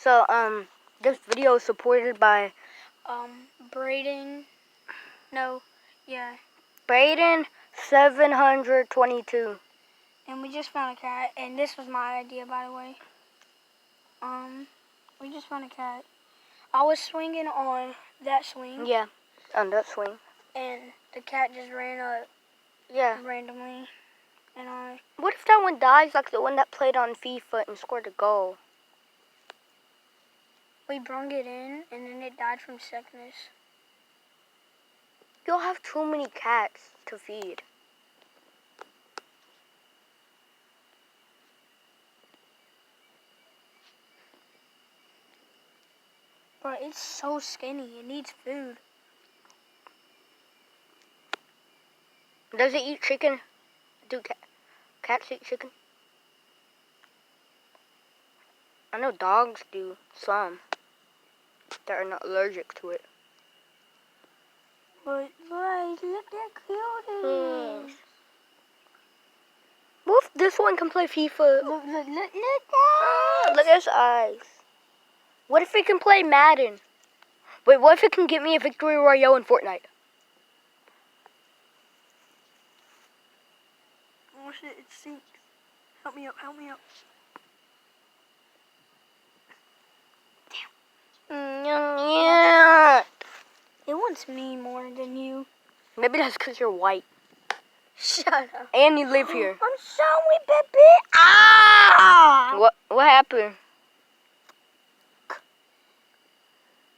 So, this video is supported by Brayden. No, yeah. brayden70022. And we just found a cat, and this was my idea, by the way. We just found a cat. I was swinging on that swing. Yeah, on that swing. And the cat just ran up. Yeah. Randomly. And What if that one dies like the one that played on FIFA and scored a goal? We brung it in, and then it died from sickness. You'll have too many cats to feed. Bro, it's so skinny. It needs food. Does it eat chicken? Do cats eat chicken? I know dogs do, some. That are not allergic to it. But, boy, look how cute it is. What if this one can play FIFA? Look Look at his eyes. What if it can play Madden? Wait, what if it can get me a victory royale in Fortnite? Oh shit, it sinks. Help me up, help me up. Yeah. It wants me more than you. Maybe that's because you're white. Shut up. And you live here. I'm sorry, baby. Ah! What happened?